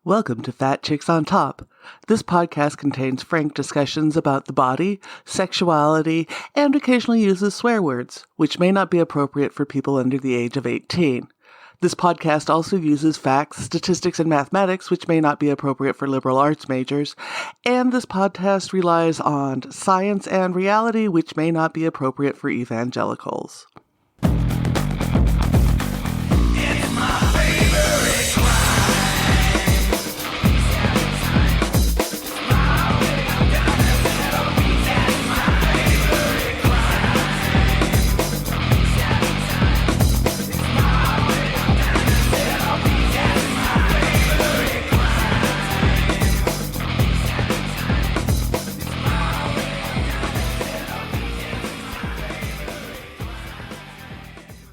Welcome to Fat Chicks on Top. This podcast contains frank discussions about the body, sexuality, and occasionally uses swear words, which may not be appropriate for people under the age of 18. This podcast also uses facts, statistics, and mathematics, which may not be appropriate for liberal arts majors. And this podcast relies on science and reality, which may not be appropriate for evangelicals.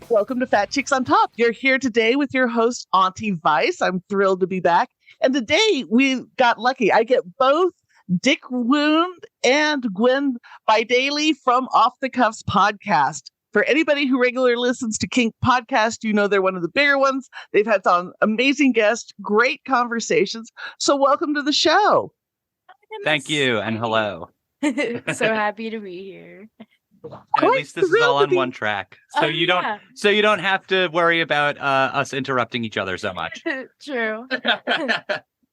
Welcome to Fat Chicks on Top. You're here today with your host, Auntie Vice. I'm thrilled to be back. And today we got lucky. I get both Dick Wound and Wound and Bidaily from Off the Cuffs podcast. For anybody who regularly listens to Kink podcast, you know they're one of the bigger ones. They've had some amazing guests, great conversations. So welcome to the show. Thank you, and hello. So happy to be here. And at least this is all on one track, so you don't have to worry about us interrupting each other so much. True.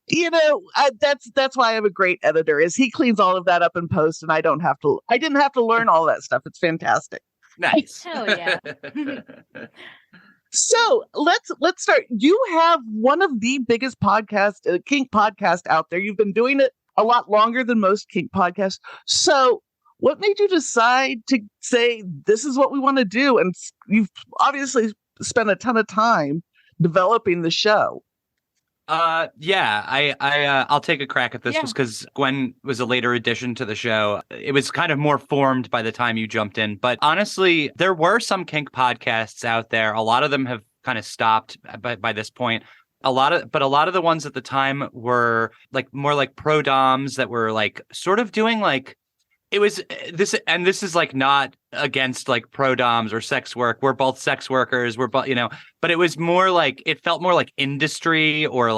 You know, that's why I have a great editor. Is he cleans all of that up in post, and I didn't have to learn all that stuff. It's fantastic. Nice. Hell yeah. So let's start. You have one of the biggest podcasts, Kink podcast out there. You've been doing it a lot longer than most Kink podcasts. So what made you decide to say, this is what we want to do? And you've obviously spent a ton of time developing the show. I'll take a crack at this just because Gwen was a later addition to the show. It was kind of more formed by the time you jumped in. But honestly, there were some Kink podcasts out there. A lot of them have kind of stopped by this point. A lot of the ones at the time were like more like pro doms that were like sort of doing like, it was this, and this is like not against like pro doms or sex work. We're both sex workers. We're both, but it was more like, it felt more like industry or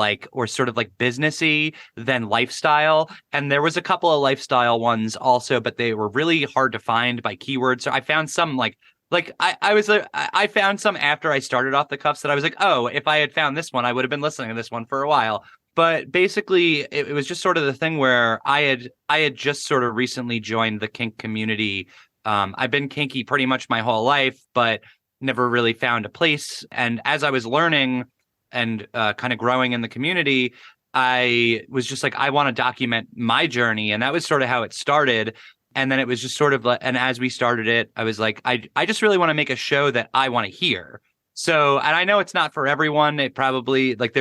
sort of like businessy than lifestyle. And there was a couple of lifestyle ones also, but they were really hard to find by keywords. So I found some I found some after I started Off the Cuffs that I was like, oh, if I had found this one, I would have been listening to this one for a while. But basically, it was just sort of the thing where I had just sort of recently joined the kink community. I've been kinky pretty much my whole life, but never really found a place. And as I was learning and kind of growing in the community, I was just like, I want to document my journey. And that was sort of how it started. And then it was just sort of like, and as we started it, I was like, I just really want to make a show that I want to hear. So, and I know it's not for everyone. It probably like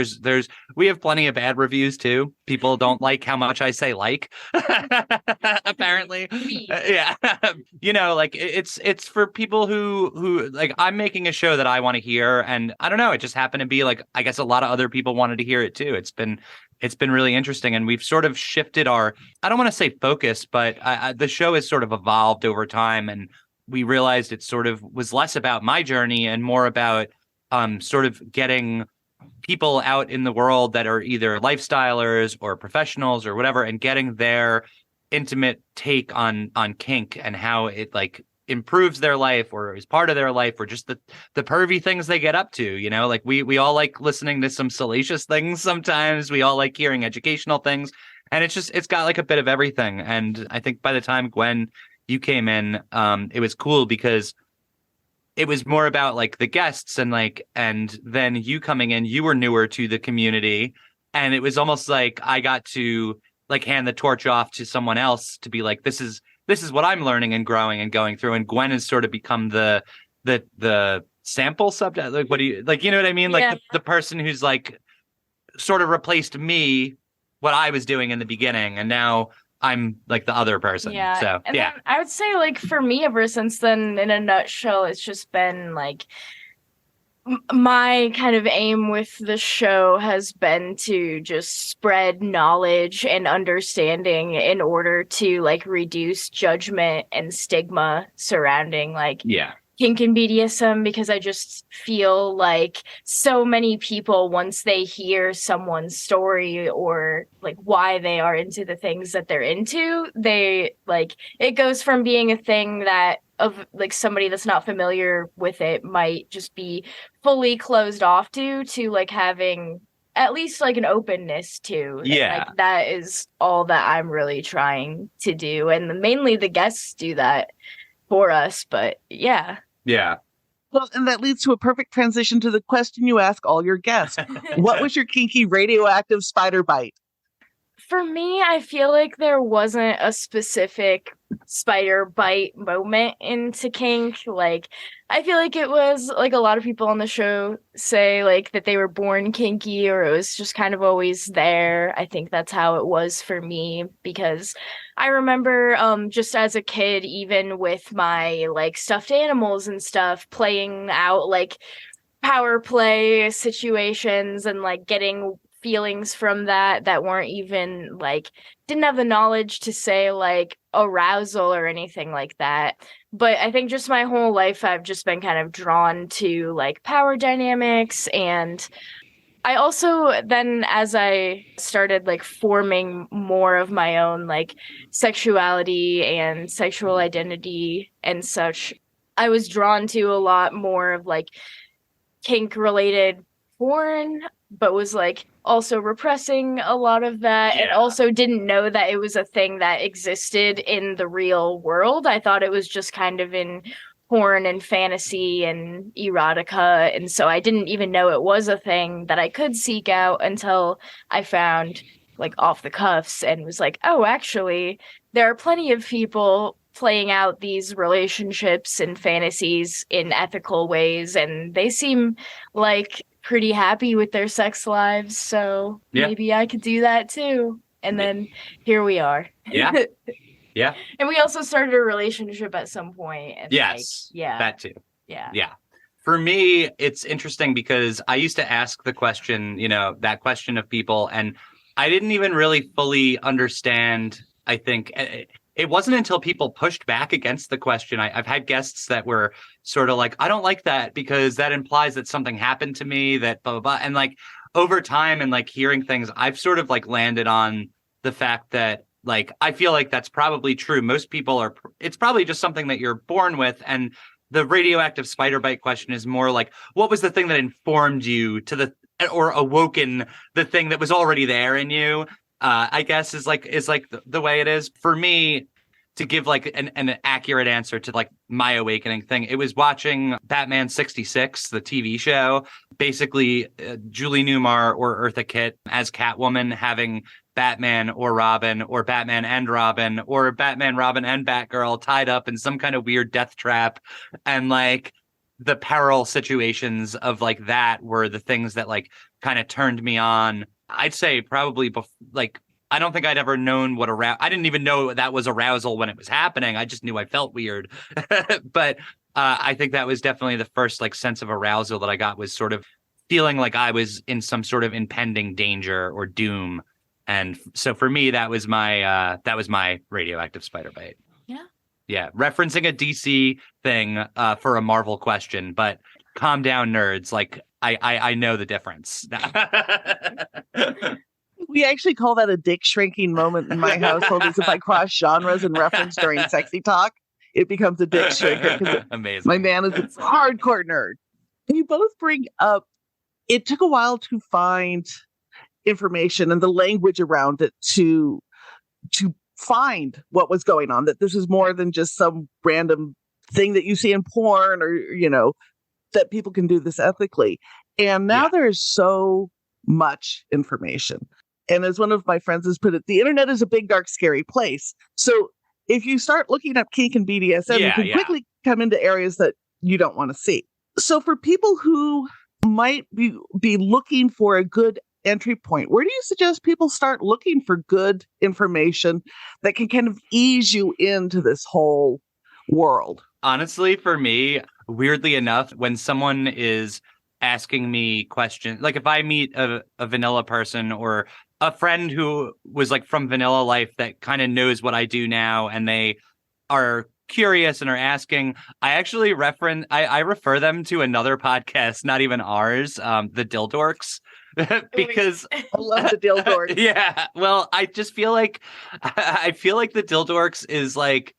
we have plenty of bad reviews too. People don't like how much I say like, apparently. Yeah. Like it's for people who like, I'm making a show that I want to hear. And I don't know, it just happened to be like, I guess a lot of other people wanted to hear it too. It's been really interesting. And we've sort of shifted I don't want to say focus, but the show has sort of evolved over time. And we realized it sort of was less about my journey and more about sort of getting people out in the world that are either lifestylers or professionals or whatever, and getting their intimate take on kink and how it like improves their life or is part of their life, or just the pervy things they get up to. Like we all like listening to some salacious things sometimes. We all like hearing educational things, and it's got like a bit of everything. And I think by the time Gwen, you came in, it was cool because it was more about like the guests and then you coming in, you were newer to the community, and it was almost like I got to like hand the torch off to someone else to be like, this is what I'm learning and growing and going through. And Gwen has sort of become the sample subject. Like, what do you like? You know what I mean? Like Yeah. the person who's like sort of replaced me, what I was doing in the beginning, and now I'm like the other person. Yeah. So and yeah. then I would say like for me ever since then, in a nutshell, it's just been like my kind of aim with the show has been to just spread knowledge and understanding in order to like reduce judgment and stigma surrounding like kink and BDSM, because I just feel like so many people, once they hear someone's story or like why they are into the things that they're into, they like it goes from being a thing that of like somebody that's not familiar with it might just be fully closed off to like having at least like an openness to. Yeah. And, like that is all that I'm really trying to do, and mainly the guests do that for us, but yeah. Well, and that leads to a perfect transition to the question you ask all your guests. What was your kinky radioactive spider bite? For me, I feel like there wasn't a specific spider bite moment into kink. Like, I feel like it was like a lot of people on the show say like that they were born kinky, or it was just kind of always there. I think that's how it was for me, because I remember just as a kid, even with my like stuffed animals and stuff, playing out like power play situations and like getting feelings from that weren't even like didn't have the knowledge to say like arousal or anything like that. But I think just my whole life I've just been kind of drawn to like power dynamics. And I also then, as I started like forming more of my own like sexuality and sexual identity and such, I was drawn to a lot more of like kink related porn, but was like also repressing a lot of that, and also didn't know that it was a thing that existed in the real world. I thought it was just kind of in porn and fantasy and erotica, and so I didn't even know it was a thing that I could seek out until I found like Off the Cuffs and was like, oh, actually there are plenty of people playing out these relationships and fantasies in ethical ways, and they seem like pretty happy with their sex lives, so maybe I could do that too. And then here we are. Yeah. And we also started a relationship at some point. And yes. Like, that too. Yeah. For me, it's interesting because I used to ask the question, that question of people, and I didn't even really fully understand. I think it wasn't until people pushed back against the question. I've had guests that were sort of like, I don't like that because that implies that something happened to me, that blah, blah, blah. And like over time and like hearing things, I've sort of like landed on the fact that like, I feel like that's probably true. Most people it's probably just something that you're born with. And the radioactive spider bite question is more like, what was the thing that informed you or awoken the thing that was already there in you? I guess is like the way it is for me. To give like an accurate answer to like my awakening thing, it was watching Batman 66, the TV show. Basically, Julie Newmar or Eartha Kitt as Catwoman having Batman or Robin or Batman and Robin or Batman, Robin and Batgirl tied up in some kind of weird death trap, and like the peril situations of like that were the things that like kind of turned me on. I'd say probably I don't think I'd ever known what I didn't even know that was arousal when it was happening. I just knew I felt weird. But I think that was definitely the first like sense of arousal that I got, was sort of feeling like I was in some sort of impending danger or doom. And so for me, that was my radioactive spider bite. Yeah. Referencing a DC thing for a Marvel question, but calm down, nerds. Like I know the difference. We actually call that a dick shrinking moment in my household. Is if I cross genres and reference during sexy talk, it becomes a dick shrinker. Amazing. My man is a hardcore nerd. And you both bring up, it took a while to find information and the language around it to find what was going on, that this is more than just some random thing that you see in porn, or, that people can do this ethically. And now there's so much information. And as one of my friends has put it, the internet is a big, dark, scary place. So if you start looking up kink and BDSM, you can quickly come into areas that you don't want to see. So for people who might be looking for a good entry point, where do you suggest people start looking for good information that can kind of ease you into this whole world? Honestly, for me, weirdly enough, when someone is asking me questions, like if I meet a vanilla person or a friend who was like from vanilla life that kind of knows what I do now, and they are curious and are asking, I actually I refer them to another podcast, not even ours, the Dildorks. Because I love the Dildorks. Yeah, well, I just feel like I feel like the Dildorks is like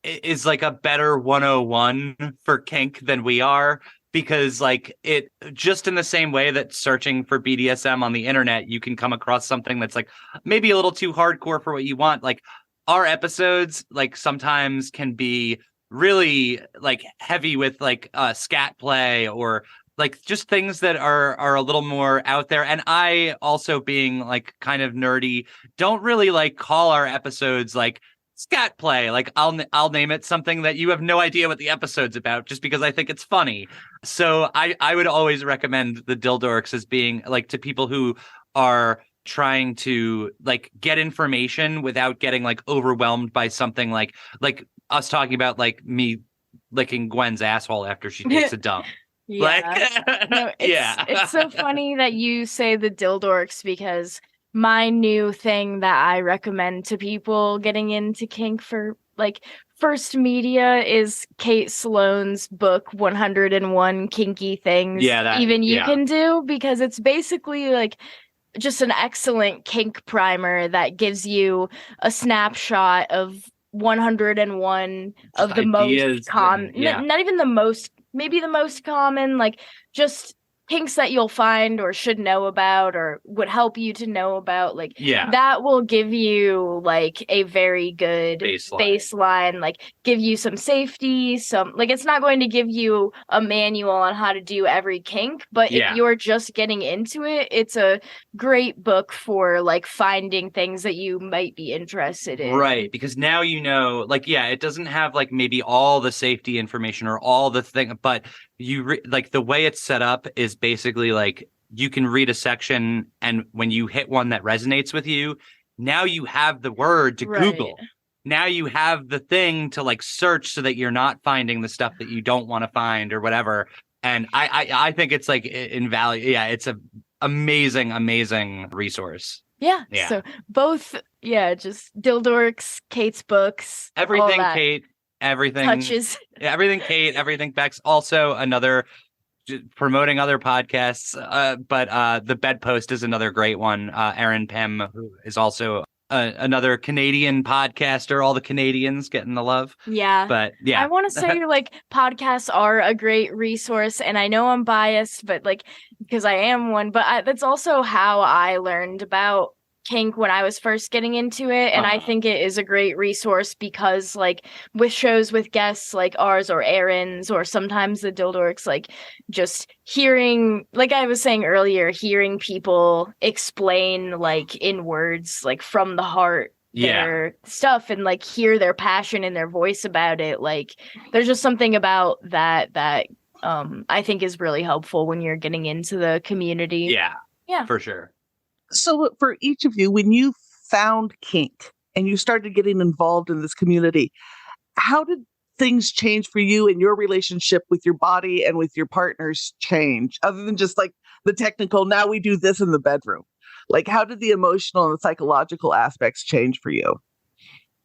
a better 101 for kink than we are, because like it just in the same way that searching for BDSM on the internet, you can come across something that's like maybe a little too hardcore for what you want. Like our episodes like sometimes can be really like heavy with like scat play or like just things that are a little more out there. And I also, being like kind of nerdy, don't really like call our episodes like scat play. Like I'll name it something that you have no idea what the episode's about, just because I think it's funny. So I would always recommend the Dildorks as being like to people who are trying to like get information without getting like overwhelmed by something like us talking about like me licking Gwen's asshole after she takes a dump. Yeah. Like, no, it's so funny that you say the Dildorks, because my new thing that I recommend to people getting into kink for like first media is Kate Sloan's book 101 Kinky Things You Can Do, because it's basically like just an excellent kink primer that gives you a snapshot of 101 of the most common, not even the most, maybe the most common, like just kinks that you'll find or should know about or would help you to know about. Like that will give you like a very good baseline, like give you some safety, some like it's not going to give you a manual on how to do every kink, but if you're just getting into it, it's a great book for like finding things that you might be interested in. Right, because now you know, like, it doesn't have like maybe all the safety information or all the thing, but like the way it's set up is basically like you can read a section, and when you hit one that resonates with you, now you have the word to Google. Now you have the thing to like search so that you're not finding the stuff that you don't want to find or whatever. And I think it's like invaluable. Yeah, it's a amazing resource. Yeah. So both, just Dildorks, Kate's books, everything Kate, everything touches. Everything Kate, everything Bex. Also another promoting other podcasts, but the Bedpost is another great one. Erin Pym, who is also another Canadian podcaster. All the Canadians getting the love. Yeah. But I want to say like podcasts are a great resource, and I know I'm biased, but like because I am one, but that's also how I learned about kink when I was first getting into it, and I think it is a great resource because like with shows with guests like ours or Erin's or sometimes the Dildorks, like just hearing, like I was saying earlier, hearing people explain like in words, like from the heart, their stuff, and like hear their passion in their voice about it. Like there's just something about that I think is really helpful when you're getting into the community. Yeah, for sure. So for each of you, when you found kink and you started getting involved in this community, how did things change for you and your relationship with your body and with your partners change, other than just like the technical, now we do this in the bedroom? Like, how did the emotional and the psychological aspects change for you?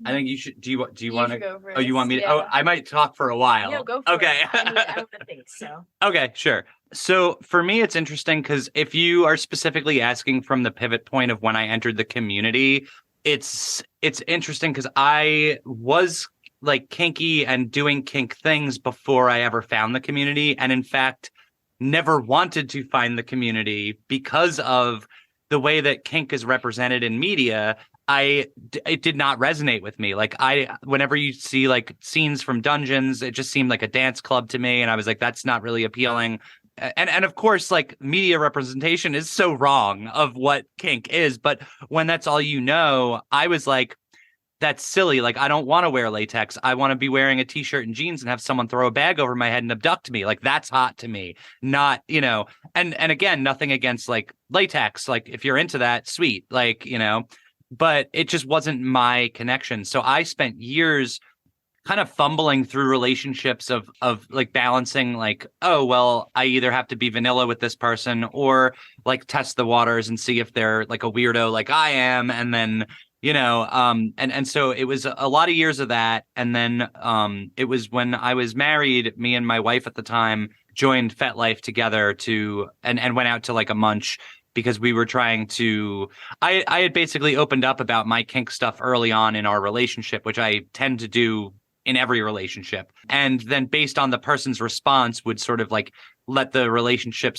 I think you should. Do you want to go first? Oh, you want me to? Yeah. Oh, I might talk for a while. No, go for okay. it. I don't think so. Okay, sure. So for me, it's interesting because if you are specifically asking from the pivot point of when I entered the community, it's interesting because I was like kinky and doing kink things before I ever found the community, and in fact, never wanted to find the community because of the way that kink is represented in media. It did not resonate with me. Like whenever you see like scenes from dungeons, it just seemed like a dance club to me. And I was like, that's not really appealing. And of course, like media representation is so wrong of what kink is. But when that's all you know, I was like, that's silly. Like, I don't want to wear latex. I want to be wearing a t-shirt and jeans and have someone throw a bag over my head and abduct me. Like, that's hot to me. Not, and again, nothing against like latex. Like, if you're into that, sweet. Like, but it just wasn't my connection. So I spent years kind of fumbling through relationships of like balancing like, oh, well, I either have to be vanilla with this person or like test the waters and see if they're like a weirdo like I am. And then, And so it was a lot of years of that. And then it was when I was married, me and my wife at the time joined FetLife together and went out to like a munch because we were trying to, I had basically opened up about my kink stuff early on in our relationship, which I tend to do in every relationship. And then based on the person's response would sort of like let the relationship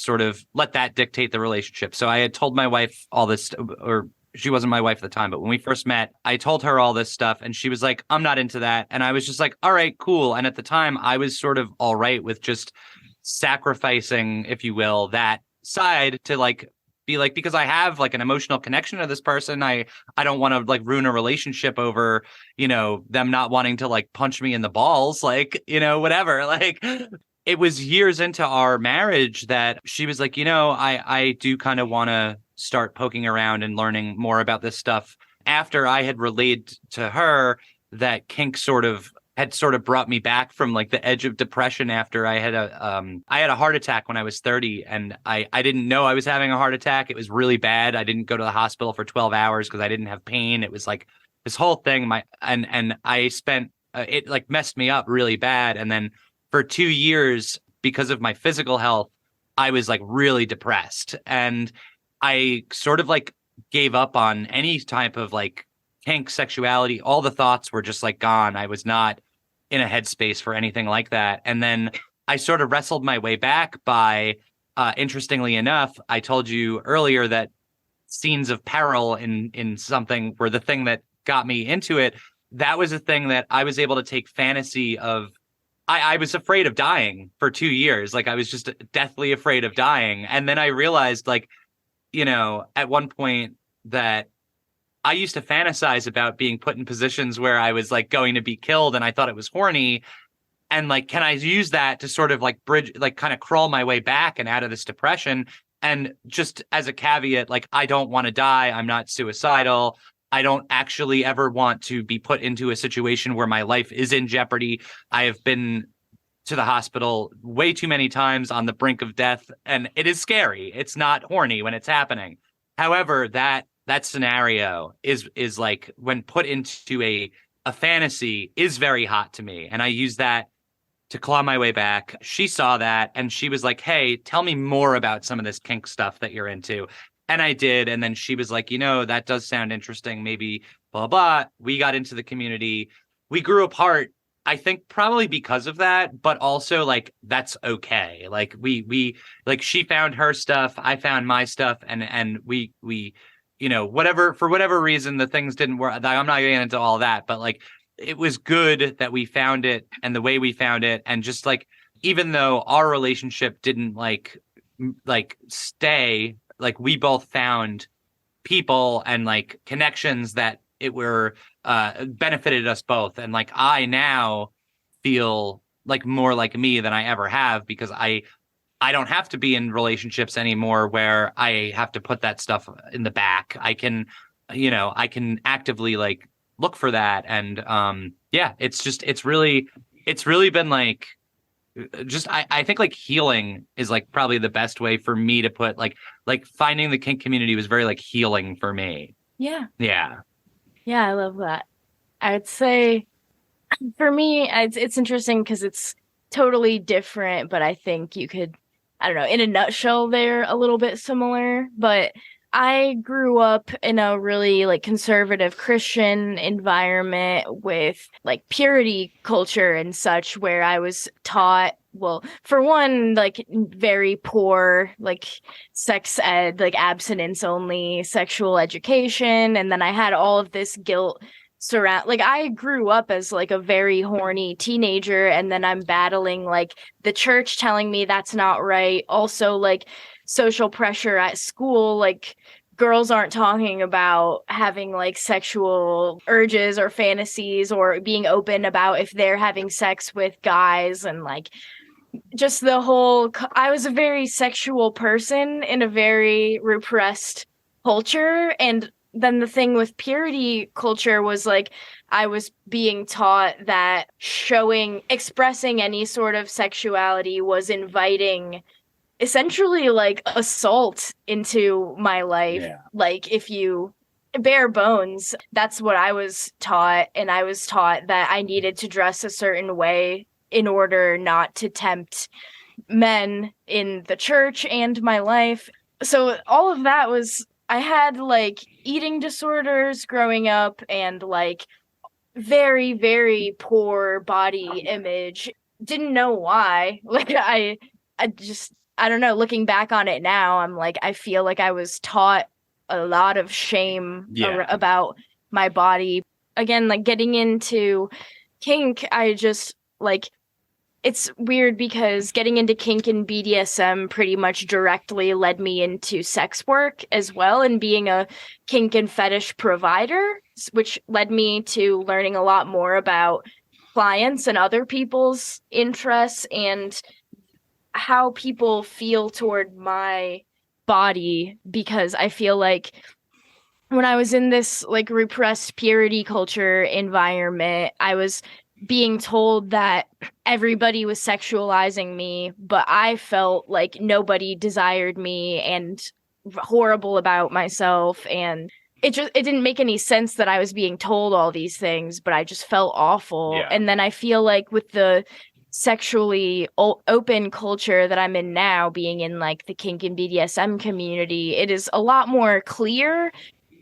let that dictate the relationship. So I had told my wife all this, or she wasn't my wife at the time, but when we first met, I told her all this stuff and she was like, I'm not into that. And I was just like, all right, cool. And at the time I was sort of all right with just sacrificing, if you will, that side to like be like, because I have like an emotional connection to this person. I don't want to like ruin a relationship over, them not wanting to like punch me in the balls, like, whatever. Like it was years into our marriage that she was like, I do kind of want to start poking around and learning more about this stuff. After I had relayed to her that kink had brought me back from like the edge of depression after I had a heart attack when I was 30, and I didn't know I was having a heart attack. It was really bad. I didn't go to the hospital for 12 hours because I didn't have pain. It was like this whole thing. And I spent it like messed me up really bad. And then for 2 years, because of my physical health, I was like really depressed, and I sort of like gave up on any type of like kink sexuality. All the thoughts were just like gone. I was not in a headspace for anything like that. And then I sort of wrestled my way back by, interestingly enough, I told you earlier that scenes of peril in something were the thing that got me into it. That was a thing that I was able to take fantasy of. I was afraid of dying for 2 years. Like I was just deathly afraid of dying. And then I realized like, at one point that I used to fantasize about being put in positions where I was like going to be killed and I thought it was horny. And like, can I use that to sort of like bridge, like kind of crawl my way back and out of this depression? And just as a caveat, like, I don't want to die. I'm not suicidal. I don't actually ever want to be put into a situation where my life is in jeopardy. I have been to the hospital way too many times on the brink of death, and it is scary. It's not horny when it's happening. However, that scenario is like, when put into a fantasy, is very hot to me, and I use that to claw my way back. She saw that and she was like, hey, tell me more about some of this kink stuff that you're into. And I did. And then she was like, that does sound interesting. Maybe blah, blah. We got into the community. We grew apart, I think probably because of that, but also like, that's okay. Like we like, she found her stuff, I found my stuff, and we whatever, for whatever reason, the things didn't work. I'm not getting into all that, but like, it was good that we found it and the way we found it. And just like, even though our relationship didn't like stay, like we both found people and like connections that benefited us both. And like, I now feel like more like me than I ever have, because I don't have to be in relationships anymore where I have to put that stuff in the back. I can actively like look for that. And it's really been like, just I think like healing is like probably the best way for me to put like finding the kink community was very like healing for me. Yeah I love that. I'd say for me it's interesting because it's totally different, but I think you could, I don't know, in a nutshell they're a little bit similar. But I grew up in a really like conservative Christian environment with like purity culture and such, where I was taught, well, for one, like very poor, like sex ed, like abstinence only sexual education. And then I had all of this guilt like I grew up as like a very horny teenager, and then I'm battling like the church telling me that's not right. Also like social pressure at school, like girls aren't talking about having like sexual urges or fantasies or being open about if they're having sex with guys. And like just the whole, I was a very sexual person in a very repressed culture. And then the thing with purity culture was like, I was being taught that expressing any sort of sexuality was inviting essentially like assault into my life. Yeah. Like if you bare bones. That's what I was taught. And I was taught that I needed to dress a certain way in order not to tempt men in the church and my life. So all of that was, I had like eating disorders growing up and like very, very poor body image. Didn't know why. Like I don't know, looking back on it now, I'm like, I feel like I was taught a lot of shame about my body. Again, like getting into kink, I just like, it's weird because getting into kink and BDSM pretty much directly led me into sex work as well, and being a kink and fetish provider, which led me to learning a lot more about clients and other people's interests and how people feel toward my body, because I feel like when I was in this like repressed purity culture environment, I was being told that everybody was sexualizing me, but I felt like nobody desired me and horrible about myself. And it didn't make any sense that I was being told all these things, but I just felt awful. Yeah. And then I feel like with the sexually open culture that I'm in now, being in like the kink and BDSM community, it is a lot more clear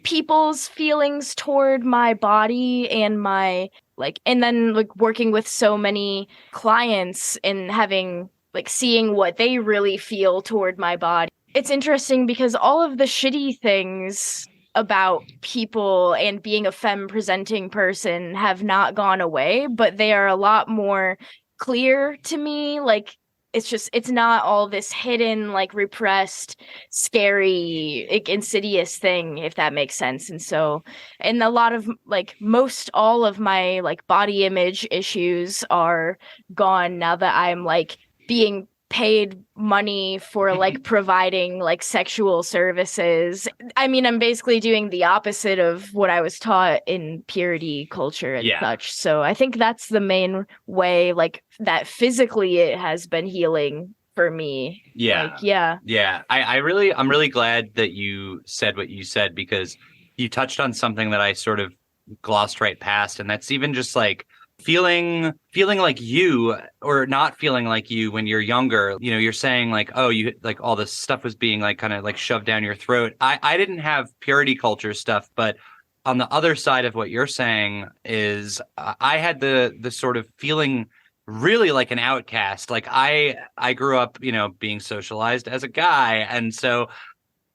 people's feelings toward my body and my like, and then like working with so many clients and having like seeing what they really feel toward my body. It's interesting because all of the shitty things about people and being a femme presenting person have not gone away, but they are a lot more clear to me. Like it's not all this hidden, like repressed, scary, like, insidious thing, if that makes sense. And so, and a lot of like most all of my like body image issues are gone now that I'm like being paid money for like providing like sexual services. I mean, I'm basically doing the opposite of what I was taught in purity culture and such. So I think that's the main way like that physically it has been healing for me. Yeah. Like, I'm really glad that you said what you said, because you touched on something that I sort of glossed right past. And that's even just like feeling like you or not feeling like you when you're younger. You know, you're saying like, oh, you like all this stuff was being like kind of like shoved down your throat. I didn't have purity culture stuff, but on the other side of what you're saying is I had the sort of feeling really like an outcast. Like I grew up, you know, being socialized as a guy. And so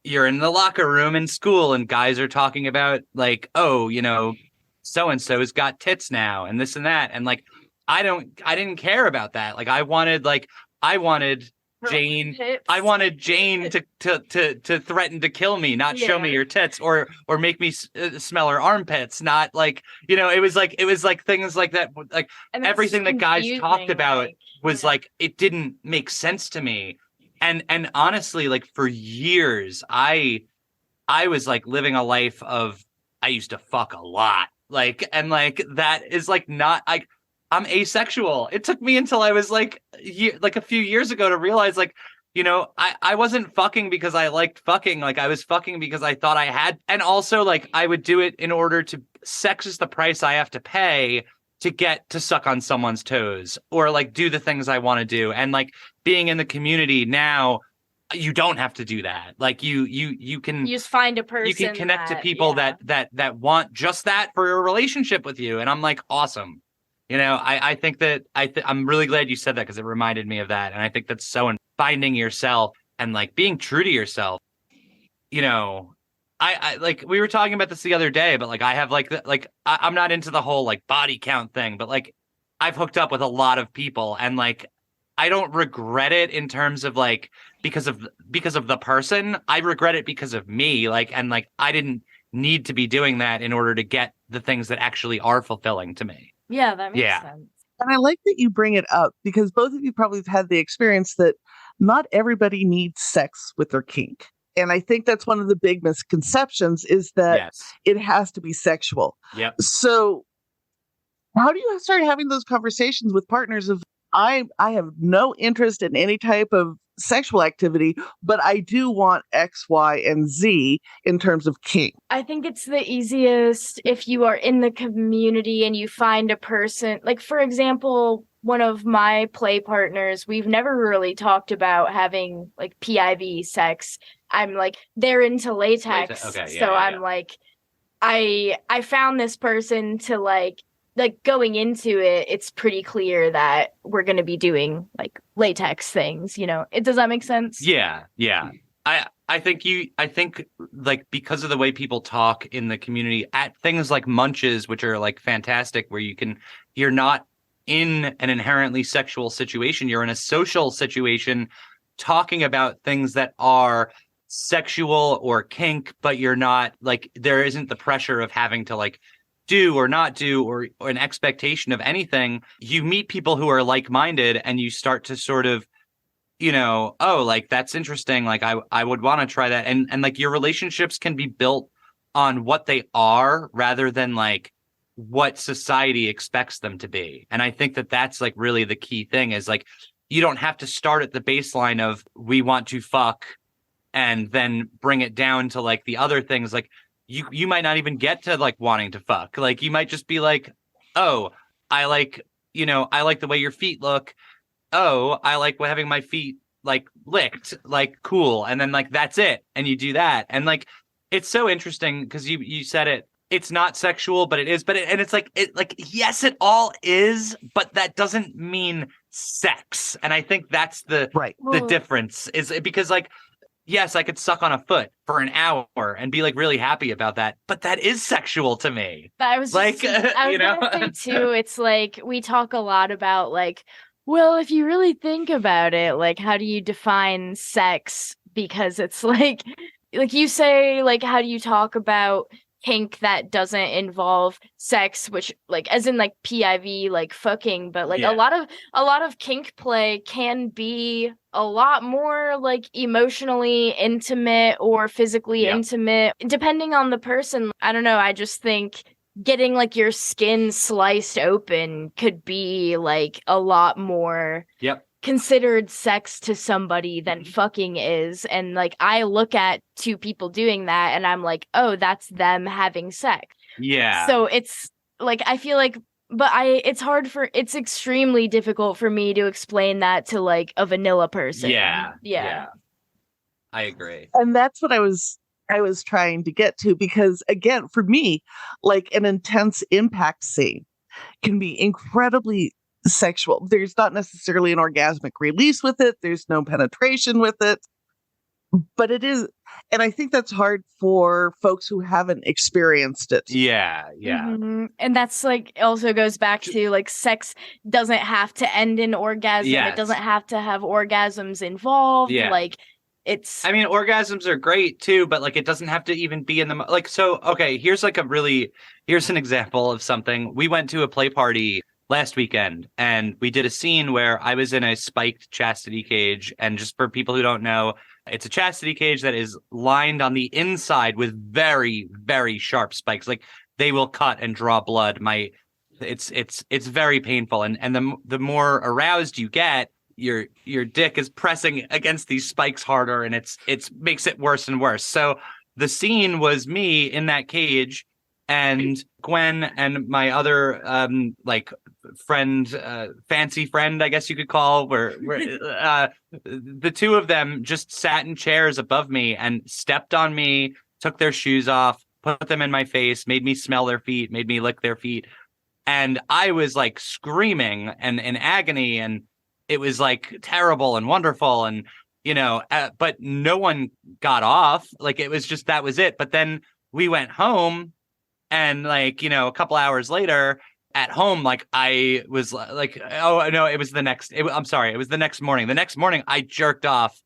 you're in the locker room in school and guys are talking about like, oh, you know, so-and-so's got tits now and this and that. And like, I didn't care about that. Like I wanted Jane to threaten to kill me, not show me your tits or make me smell her armpits. Not like, you know, it was like things like that. Like everything that guys talked about was like, it didn't make sense to me. And honestly, like for years, I was like living a life of, I used to fuck a lot. Like, and like, that is like not, I'm asexual. It took me until I was like a few years ago to realize like, you know, I wasn't fucking because I liked fucking. Like I was fucking because I thought I had. And also like I would do it in order to, sex is the price I have to pay to get to suck on someone's toes or like do the things I want to do. And like being in the community now, you don't have to do that. Like you can you just find a person, you can connect to people that want just that for a relationship with you. And I'm like, awesome. You know, I think that I'm really glad you said that because it reminded me of that. And I think that's so, finding yourself and like being true to yourself. You know, I like, we were talking about this the other day, but like I have I'm not into the whole like body count thing, but like I've hooked up with a lot of people and like I don't regret it in terms of like because of the person. I regret it because of me. Like, and like I didn't need to be doing that in order to get the things that actually are fulfilling to me. Yeah, that makes sense. And I like that you bring it up because both of you probably have had the experience that not everybody needs sex with their kink. And I think that's one of the big misconceptions is that it has to be sexual. Yep. So how do you start having those conversations with partners of, I have no interest in any type of sexual activity, but I do want X, Y, and Z in terms of kink. I think it's the easiest if you are in the community and you find a person, like, for example, one of my play partners, we've never really talked about having like PIV sex. I'm like, they're into latex. Okay, so I'm like, I found this person to like going into it, it's pretty clear that we're going to be doing like latex things, does that make sense? Yeah. I think like because of the way people talk in the community at things like munches, which are like fantastic, where you're not in an inherently sexual situation, you're in a social situation talking about things that are sexual or kink, but you're not like, there isn't the pressure of having to like do or not do or an expectation of anything. You meet people who are like-minded and you start to sort of, oh, like that's interesting. Like I would want to try that. And like your relationships can be built on what they are rather than like what society expects them to be. And I think that that's like really the key thing is like, you don't have to start at the baseline of we want to fuck and then bring it down to like the other things. Like you might not even get to like wanting to fuck. Like you might just be like, oh, I like the way your feet look. Oh, I like having my feet like licked, like cool. And then like, that's it. And you do that. And like, it's so interesting because you said it, it's not sexual, but it is. And it's like, yes, it all is, but that doesn't mean sex. And I think that's the difference is because like, yes, I could suck on a foot for an hour and be like really happy about that, but that is sexual to me. But I was like, gonna say too, it's like we talk a lot about like, well, if you really think about it, like how do you define sex? Because it's like you say, like, how do you talk about kink that doesn't involve sex, which like as in like PIV, like fucking, but like a lot of kink play can be a lot more like emotionally intimate or physically intimate depending on the person. I don't know, I just think getting like your skin sliced open could be like a lot more considered sex to somebody than fucking is. And like I look at two people doing that and I'm like, oh, that's them having sex. Yeah. So it's like I feel like it's extremely difficult for me to explain that to like a vanilla person. Yeah. I agree. And that's what I was trying to get to, because again, for me, like an intense impact scene can be incredibly sexual. There's not necessarily an orgasmic release with it. There's no penetration with it, but it is. And I think that's hard for folks who haven't experienced it. Yeah. Mm-hmm. And that's like also goes back to like sex doesn't have to end in orgasm. It doesn't have to have orgasms involved. Like I mean, orgasms are great too, but like it doesn't have to even be in the like. So, okay, here's an example of something. We went to a play party last weekend and we did a scene where I was in a spiked chastity cage. And just for people who don't know, it's a chastity cage that is lined on the inside with very, very sharp spikes. Like they will cut and draw blood. It's very painful. And the more aroused you get, your dick is pressing against these spikes harder, and it's makes it worse and worse. So the scene was me in that cage and Gwen and my other like friend, fancy friend, I guess you could call, where the two of them just sat in chairs above me and stepped on me, took their shoes off, put them in my face, made me smell their feet, made me lick their feet. And I was like screaming and in agony, and it was like terrible and wonderful. And, but no one got off. Like it was just, that was it. But then we went home and like, a couple hours later at home, like I was like, oh no, it was the next morning. The next morning I jerked off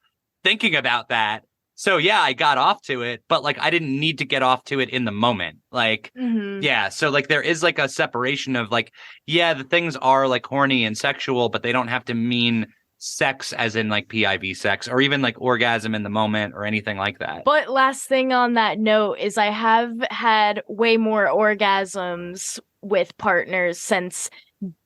thinking about that. So yeah, I got off to it, but like I didn't need to get off to it in the moment. Like, yeah. So like there is like a separation of like, yeah, the things are like horny and sexual, but they don't have to mean sex as in like PIV sex or even like orgasm in the moment or anything like that. But last thing on that note is I have had way more orgasms with partners since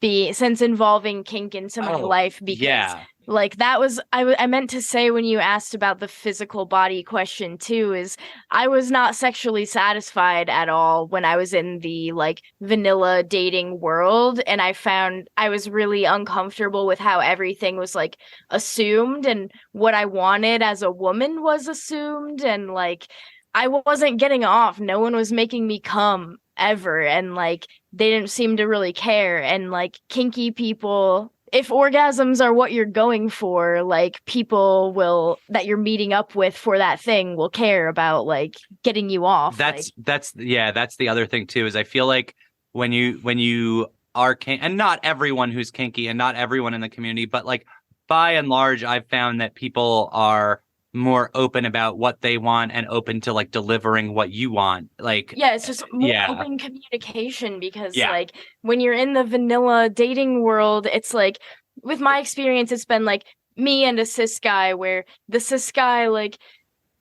involving kink into my life, because like that was I meant to say when you asked about the physical body question too, is I was not sexually satisfied at all when I was in the like vanilla dating world, and I found I was really uncomfortable with how everything was like assumed, and what I wanted as a woman was assumed, and like I wasn't getting off. No one was making me come ever, and like they didn't seem to really care. And like kinky people, if orgasms are what you're going for, like people will that you're meeting up with for that thing will care about like getting you off. That's the other thing too, is I feel like when you are and not everyone who's kinky and not everyone in the community, but like by and large, I've found that people are more open about what they want and open to like delivering what you want. Like, yeah, it's just more open communication, because like when you're in the vanilla dating world, it's like, with my experience, it's been like me and a cis guy, where the cis guy like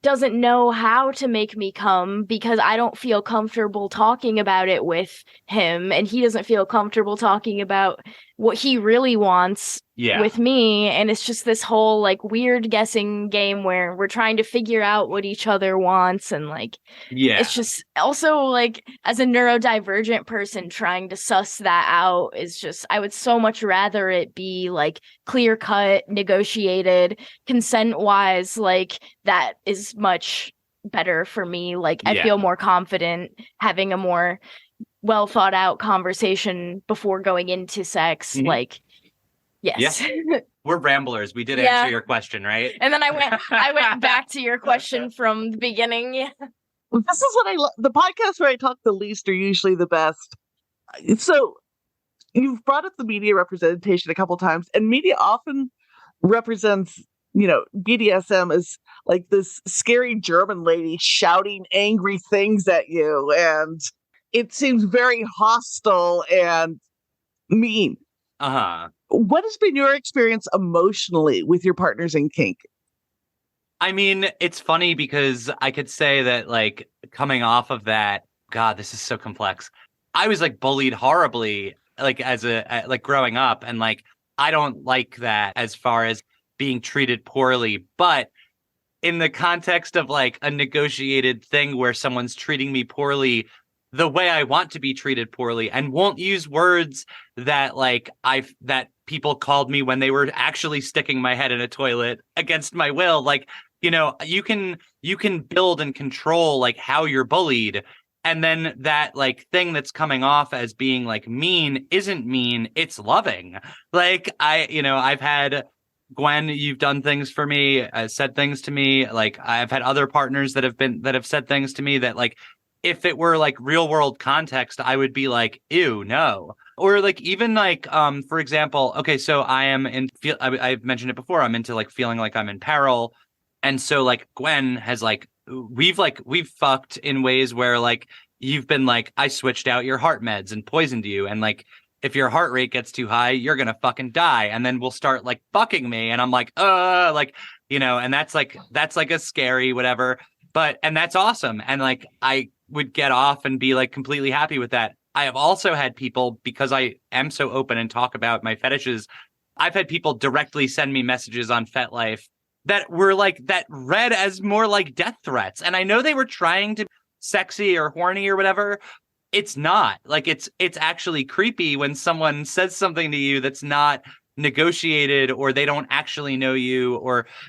doesn't know how to make me come because I don't feel comfortable talking about it with him, and he doesn't feel comfortable talking about what he really wants with me. And it's just this whole like weird guessing game where we're trying to figure out what each other wants. And like, it's just also like, as a neurodivergent person, trying to suss that out is just, I would so much rather it be like clear cut, negotiated, consent wise. Like that is much better for me. Like I feel more confident having a more well thought out conversation before going into sex. Like, yes. Yeah. We're ramblers. We did answer your question, right? And then I went back to your question from the beginning. Yeah. This is what I love. The podcasts where I talk the least are usually the best. So you've brought up the media representation a couple times, and media often represents, you know, BDSM as like this scary German lady shouting angry things at you, and it seems very hostile and mean. What has been your experience emotionally with your partners in kink? I mean, it's funny because I could say that, like, coming off of that, God, this is so complex. I was like bullied horribly, like like growing up, and like I don't like that as far as being treated poorly, but in the context of like a negotiated thing where someone's treating me poorly the way I want to be treated poorly, and won't use words that like that people called me when they were actually sticking my head in a toilet against my will. Like, you know, you can build and control like how you're bullied, and then that like thing that's coming off as being like mean isn't mean, it's loving. Like I've had Gwen, you've done things for me, said things to me. Like I've had other partners that have said things to me that like, if it were like real world context, I would be like, ew, no. Or like, even like, for example, okay, so I've mentioned it before, I'm into like feeling like I'm in peril. And so like Gwen has like, we've fucked in ways where like, you've been like, I switched out your heart meds and poisoned you. And like, if your heart rate gets too high, you're going to fucking die. And then we'll start like fucking me. And I'm like, like, you know, and that's like a scary whatever. And that's awesome. And like, I would get off and be like completely happy with that. I have also had people, because I am so open and talk about my fetishes, I've had people directly send me messages on FetLife that were like, that read as more like death threats. And I know they were trying to be sexy or horny or whatever. It's not. Like, it's actually creepy when someone says something to you that's not negotiated, or they don't actually know you,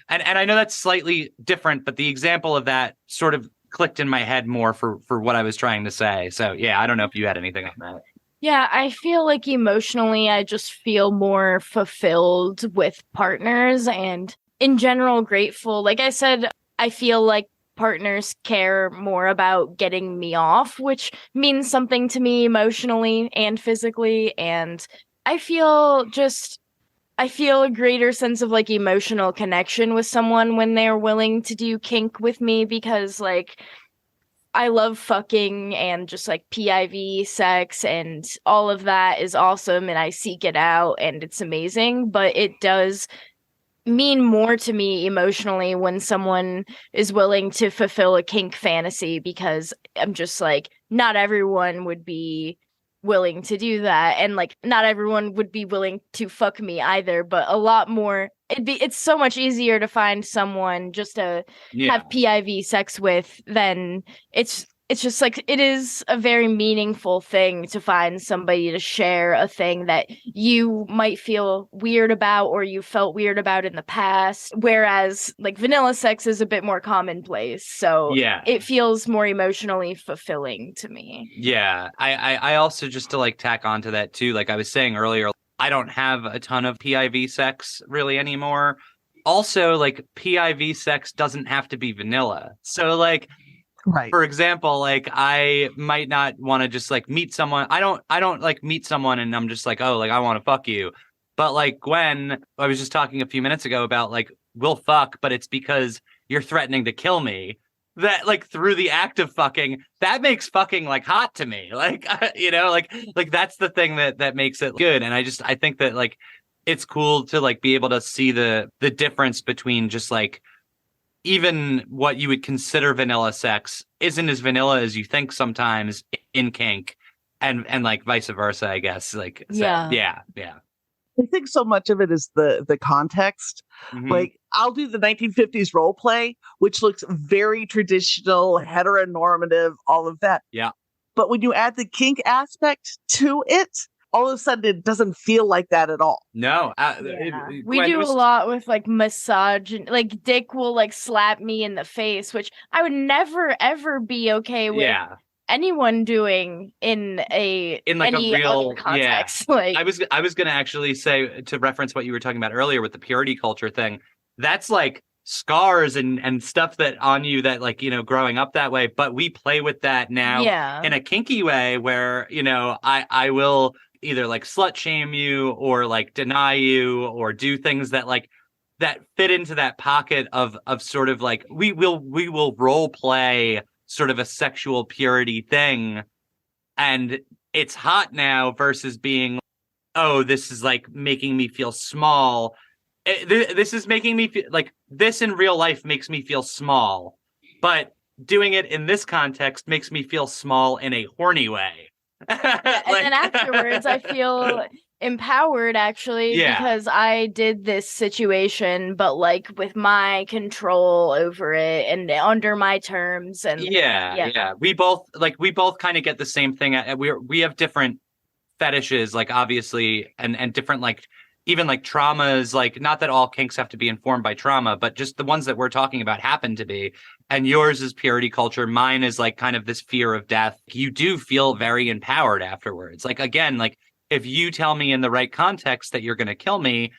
and I know that's slightly different, but the example of that sort of clicked in my head more for what I was trying to say. So yeah, I don't know if you had anything on that. Yeah, I feel like emotionally, I just feel more fulfilled with partners, and in general grateful. Like I said, I feel like partners care more about getting me off, which means something to me emotionally and physically. And I feel a greater sense of like emotional connection with someone when they're willing to do kink with me, because like I love fucking and just like PIV sex and all of that is awesome, and I seek it out and it's amazing, but it does mean more to me emotionally when someone is willing to fulfill a kink fantasy, because I'm just like, not everyone would be willing to do that, and like not everyone would be willing to fuck me either, but a lot more it's so much easier to find someone just to have PIV sex with than it's just like it is a very meaningful thing to find somebody to share a thing that you might feel weird about or you felt weird about in the past. Whereas like vanilla sex is a bit more commonplace. So it feels more emotionally fulfilling to me. Yeah. I also, just to like tack onto that too, like I was saying earlier, I don't have a ton of PIV sex really anymore. Also, like PIV sex doesn't have to be vanilla. So like, right. For example, like I might not want to just like meet someone. I don't like meet someone and I'm just like, oh, like I want to fuck you. But like Gwen, I was just talking a few minutes ago about like we'll fuck, but it's because you're threatening to kill me. That like through the act of fucking, that makes fucking like hot to me. Like you know, like that's the thing that makes it good. And I think that like it's cool to like be able to see the difference between just like even what you would consider vanilla sex isn't as vanilla as you think sometimes in kink, and like vice versa, I guess. Like, so, yeah. I think so much of it is the context. Mm-hmm. Like, I'll do the 1950s role play, which looks very traditional, heteronormative, all of that. Yeah. But when you add the kink aspect to it, all of a sudden it doesn't feel like that at all. No. We do a lot with like massage, and like Dick will like slap me in the face, which I would never ever be okay with anyone doing in like any a real other context. Like I was gonna actually say, to reference what you were talking about earlier with the purity culture thing, that's like scars and stuff that on you that like, you know, growing up that way, but we play with that now in a kinky way where, you know, I will either like slut shame you or like deny you or do things that like that fit into that pocket of sort of like we will role play sort of a sexual purity thing, and it's hot now versus being, oh, this is like making me feel small. This is making me feel like this in real life makes me feel small, but doing it in this context makes me feel small in a horny way. And then afterwards I feel empowered actually because I did this situation, but like with my control over it and under my terms. And we both kind of get the same thing. We have different fetishes, like obviously, and different like even like traumas, like not that all kinks have to be informed by trauma, but just the ones that we're talking about happen to be. And yours is purity culture. Mine is like kind of this fear of death. You do feel very empowered afterwards. Like, again, like if you tell me in the right context that you're going to kill me,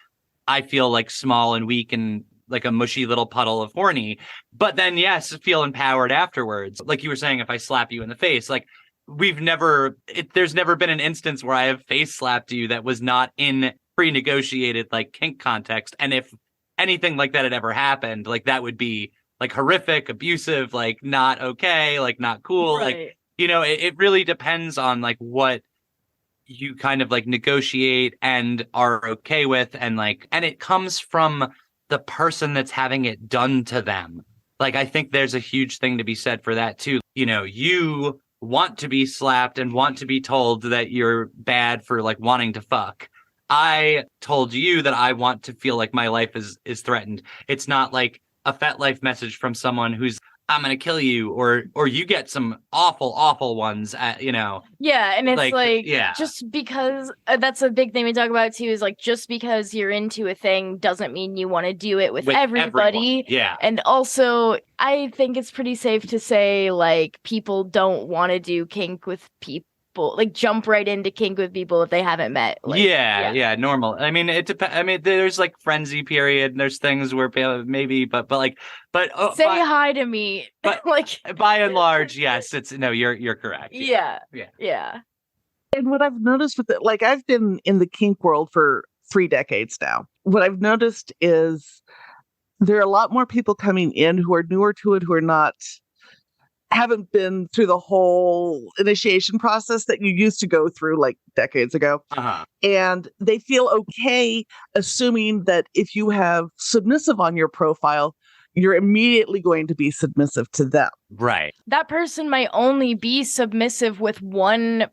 I feel like small and weak and like a mushy little puddle of horny. But then, yes, feel empowered afterwards. Like you were saying, if I slap you in the face, like there's never been an instance where I have face slapped you that was not in pre-negotiated like kink context. And if anything like that had ever happened, like that would be like horrific, abusive, like not okay, like not cool. Right. Like, you know, it really depends on like what you kind of like negotiate and are okay with, and like, and it comes from the person that's having it done to them. Like, I think there's a huge thing to be said for that too. You know, you want to be slapped and want to be told that you're bad for like wanting to fuck. I told you that I want to feel like my life is threatened. It's not like a FetLife message from someone who's, I'm going to kill you, or you get some awful ones, you know. Yeah, and it's like just because that's a big thing we talk about too, is like just because you're into a thing doesn't mean you want to do it with everybody. Everyone. Yeah. And also, I think it's pretty safe to say like people don't want to do kink with people. Like jump right into kink with people if they haven't met. Like, normal. I mean, it depends. I mean, there's like frenzy period, and there's things where maybe, but say hi to me. But like by and large, yes, you're correct. Yeah. And what I've noticed with it, like I've been in the kink world for 3 decades now. What I've noticed is there are a lot more people coming in who are newer to it, who are haven't been through the whole initiation process that you used to go through like decades ago. Uh-huh. And they feel okay assuming that if you have submissive on your profile, you're immediately going to be submissive to them. Right. That person might only be submissive with one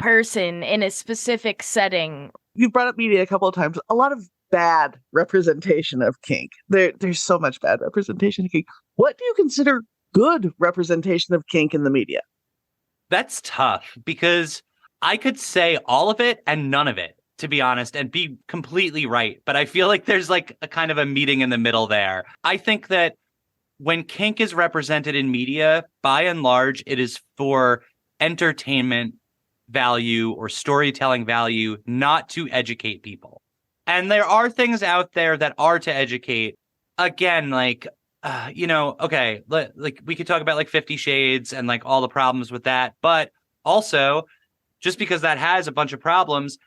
person in a specific setting. You've brought up media a couple of times. A lot of bad representation of kink. There's so much bad representation of kink. What do you consider good representation of kink in the media? That's tough because I could say all of it and none of it, to be honest, and be completely right. But I feel like there's like a kind of a meeting in the middle there. I think that when kink is represented in media, by and large, it is for entertainment value or storytelling value, not to educate people. And there are things out there that are to educate. Again, like, okay, like we could talk about like 50 Shades and like all the problems with that. But also, just because that has a bunch of problems,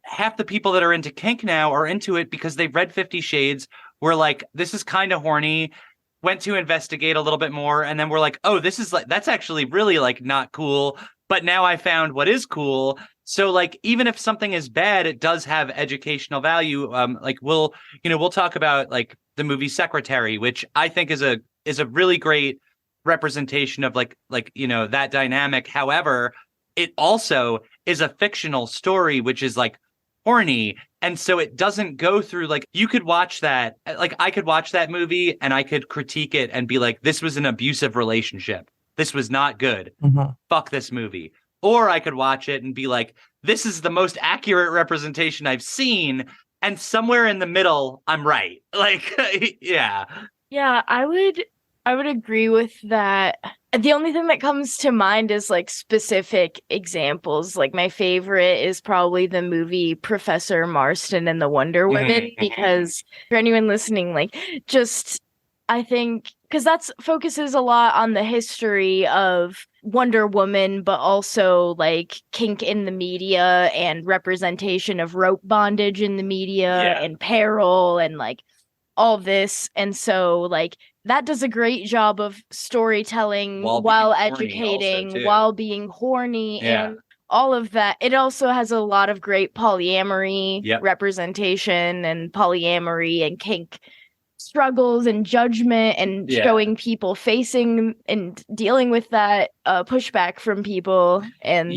half the people that are into kink now are into it because they've read 50 Shades, were like, this is kind of horny, went to investigate a little bit more, and then we're like, oh, this is like, that's actually really like not cool. But now I found what is cool. So like, even if something is bad, it does have educational value. Like we'll talk about like the movie Secretary, which I think is a really great representation of like that dynamic. However, it also is a fictional story, which is like horny. And so it doesn't go through like, you could watch that, like I could watch that movie and I could critique it and be like, this was an abusive relationship. This was not good. Mm-hmm. Fuck this movie. Or I could watch it and be like, this is the most accurate representation I've seen. And somewhere in the middle, I'm right. Like, yeah. Yeah, I would agree with that. The only thing that comes to mind is like specific examples. Like my favorite is probably the movie Professor Marston and the Wonder Woman, because for anyone listening, like just I think because that focuses a lot on the history of Wonder Woman, but also like kink in the media and representation of rope bondage in the media and peril and like all this. And so like that does a great job of storytelling while educating, while being horny and all of that. It also has a lot of great polyamory representation and polyamory and kink struggles and judgment and showing people facing and dealing with that pushback from people. And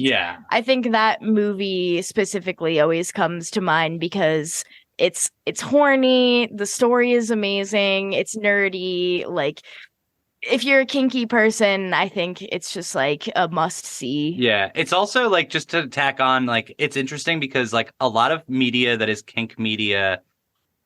I think that movie specifically always comes to mind because it's horny, the story is amazing, it's nerdy. Like if you're a kinky person, I think it's just like a must see. Yeah, it's also like, just to tack on, like it's interesting because like a lot of media that is kink media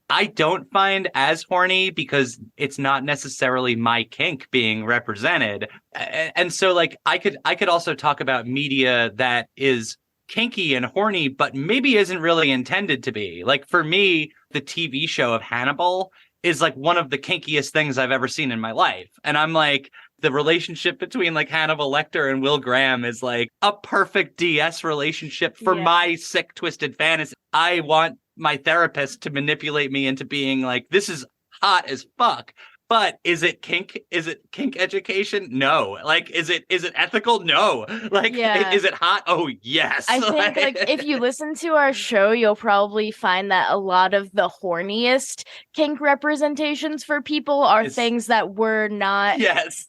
I don't find as horny because it's not necessarily my kink being represented. And so like I could also talk about media that is kinky and horny, but maybe isn't really intended to be. Like for me, the TV show of Hannibal is like one of the kinkiest things I've ever seen in my life. And I'm like, the relationship between like Hannibal Lecter and Will Graham is like a perfect DS relationship for my sick, twisted fantasy. I want my therapist to manipulate me into being like, this is hot as fuck. But is it kink? Is it kink education? No. Like, is it ethical? No. Like, is it hot? Oh, yes. I think like if you listen to our show, you'll probably find that a lot of the horniest kink representations for people are things that were not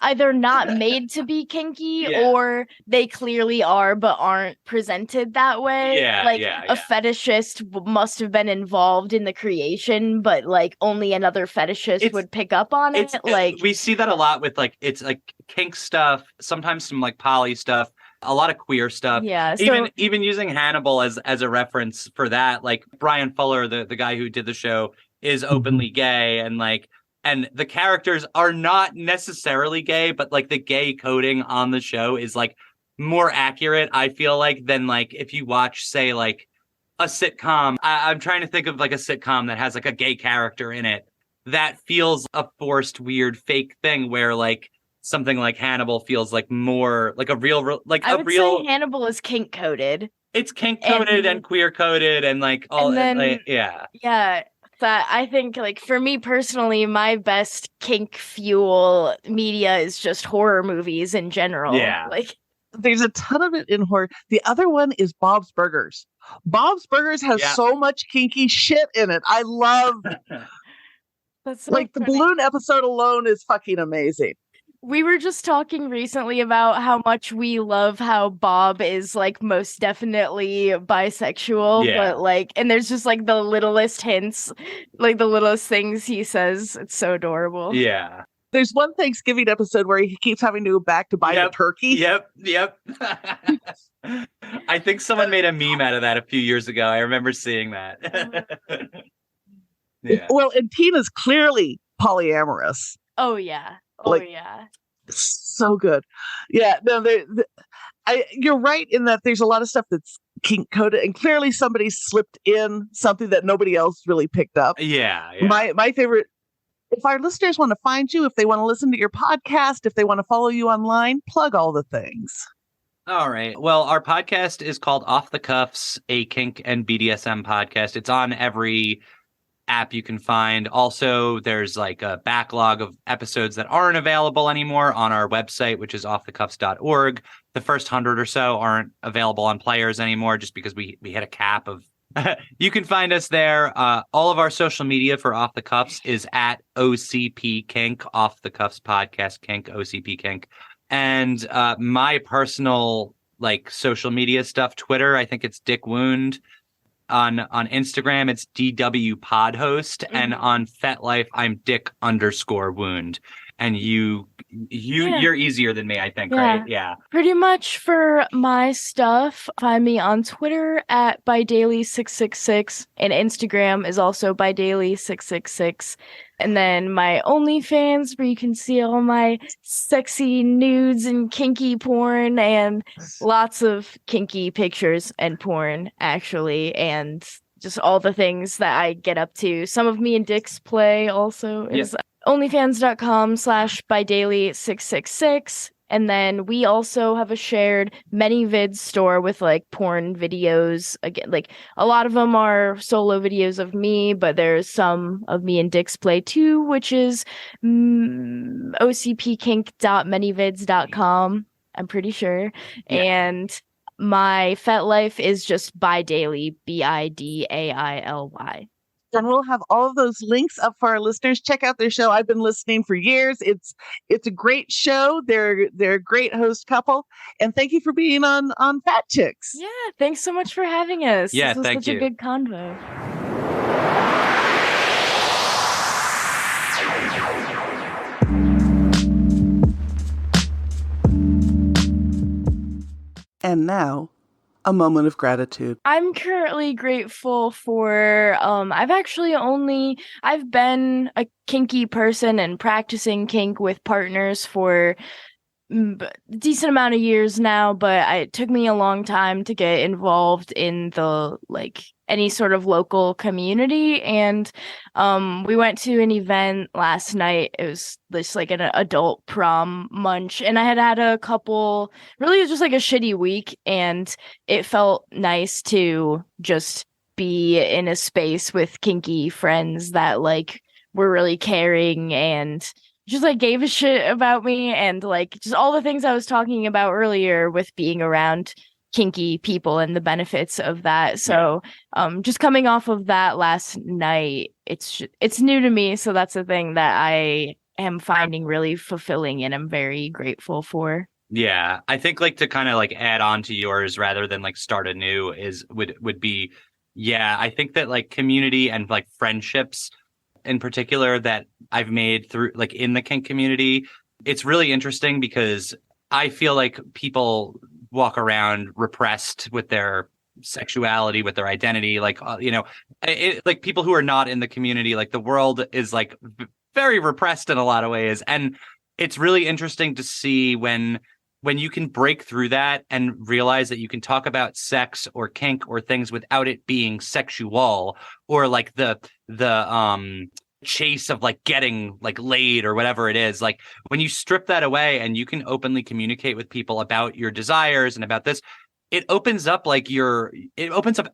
either not made to be kinky or they clearly are but aren't presented that way. A fetishist must have been involved in the creation, but like only another fetishist would pick up on it. Like we see that a lot with like, it's like kink stuff, sometimes some like poly stuff, a lot of queer stuff. Yeah. Even using Hannibal as a reference for that, like Brian Fuller, the guy who did the show, is openly gay, and like, and the characters are not necessarily gay, but like the gay coding on the show is like more accurate, I feel like, than like if you watch, say, like a sitcom. I'm trying to think of like a sitcom that has like a gay character in it. That feels a forced, weird, fake thing where like something like Hannibal feels like more like a real, like I would say Hannibal is kink coded. It's kink coded and queer coded and like all. And then, like, But I think like for me personally, my best kink fuel media is just horror movies in general. Yeah, like there's a ton of it in horror. The other one is Bob's Burgers. Bob's Burgers has so much kinky shit in it. I love. That's so like funny. The balloon episode alone is fucking amazing. We were just talking recently about how much we love how Bob is like most definitely bisexual, but like, and there's just like the littlest hints, like the littlest things he says. It's so adorable. Yeah. There's one Thanksgiving episode where he keeps having to go back to buy the turkey. Yep. I think someone made a meme out of that a few years ago. I remember seeing that. Yeah. Well, and Tina's clearly polyamorous. Oh yeah. So good. Yeah, no, you're right in that there's a lot of stuff that's kink coded, and clearly somebody slipped in something that nobody else really picked up. Yeah. My favorite, if our listeners want to find you, if they want to listen to your podcast, if they want to follow you online, plug all the things. All right. Well, our podcast is called Off the Cuffs, a kink and BDSM podcast. It's on every app you can find. Also, there's like a backlog of episodes that aren't available anymore on our website, which is offthecuffs.org. The first 100 or so aren't available on players anymore just because we hit a cap of you can find us there. All of our social media for Off the Cuffs is at OCP Kink, Off the Cuffs Podcast Kink, OCP Kink. And my personal like social media stuff, Twitter, I think it's Dick Wound. On Instagram, it's DW Podhost, and on FetLife, I'm Dick_Wound. And you're easier than me, I think, right? Yeah. Pretty much for my stuff, find me on Twitter at Bidaily666, and Instagram is also Bidaily666. And then my OnlyFans, where you can see all my sexy nudes and kinky porn, and lots of kinky pictures and porn, actually, and just all the things that I get up to. Some of me and Dick's play also is onlyfans.com/Bidaily666. And then we also have a shared ManyVids store with like porn videos. Again, like a lot of them are solo videos of me, but there's some of me and Dick's play too, which is ocpkink.manyvids.com. I'm pretty sure. Yeah. And my FetLife is just Bidaily, Bidaily. And we'll have all of those links up for our listeners. Check out their show. I've been listening for years. It's a great show. They're a great host couple. And thank you for being on Fat Chicks. Yeah, thanks so much for having us. Yeah, this was thank such you. a good convo. And now, a moment of gratitude. I'm currently grateful for, I've been a kinky person and practicing kink with partners for a decent amount of years now, but it took me a long time to get involved in the, like, any sort of local community. And we went to an event last night. It was just like an adult prom munch, and I had a couple, really just like a shitty week, and it felt nice to just be in a space with kinky friends that like were really caring and just like gave a shit about me, and like just all the things I was talking about earlier with being around kinky people and the benefits of that. So just coming off of that last night, it's new to me, so that's a thing that I am finding really fulfilling and I'm very grateful for. Yeah, I think like to kind of like add on to yours rather than like start anew would be, yeah, I think that like community and like friendships in particular that I've made through like in the kink community, it's really interesting because I feel like people walk around repressed with their sexuality, with their identity, like like people who are not in the community, like the world is like very repressed in a lot of ways, and it's really interesting to see when you can break through that and realize that you can talk about sex or kink or things without it being sexual or like the chase of like getting like laid or whatever it is. Like when you strip that away and you can openly communicate with people about your desires and about this, it opens up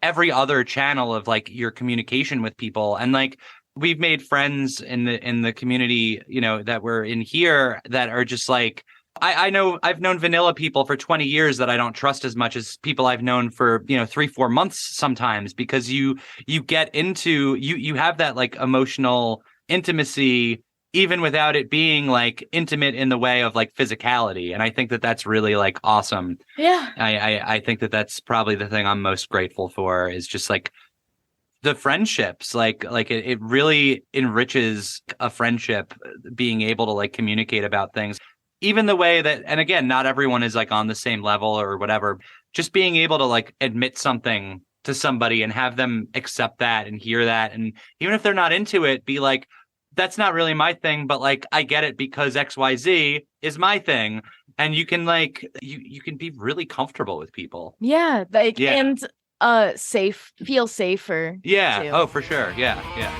every other channel of like your communication with people. And like we've made friends in the community, that we're in here that are just like, I know I've known vanilla people for 20 years that I don't trust as much as people I've known for, 3-4 months sometimes, because you get into, you have that like emotional intimacy even without it being like intimate in the way of like physicality. And I think that that's really like awesome. Yeah. I think that that's probably the thing I'm most grateful for, is just like the friendships. Like it really enriches a friendship, being able to like communicate about things, even the way that, and again, not everyone is like on the same level or whatever, just being able to like admit something to somebody and have them accept that and hear that. And even if they're not into it, be like, that's not really my thing, but like, I get it because XYZ is my thing. And you can like, you can be really comfortable with people. Yeah. Like, and feel safer. Yeah. Too. Oh, for sure. Yeah. Yeah.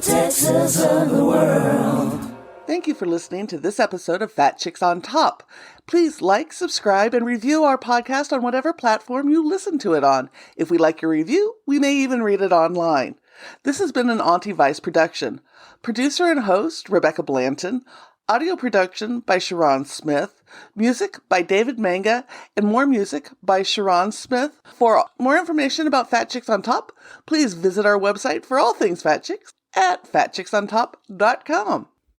Texas of the world. Thank you for listening to this episode of Fat Chicks on Top. Please like, subscribe, and review our podcast on whatever platform you listen to it on. If we like your review, we may even read it online. This has been an Auntie Vice production. Producer and host, Rebecca Blanton. Audio production by Sharon Smith. Music by David Manga. And more music by Sharon Smith. For more information about Fat Chicks on Top, please visit our website for all things Fat Chicks at fatchicksontop.com.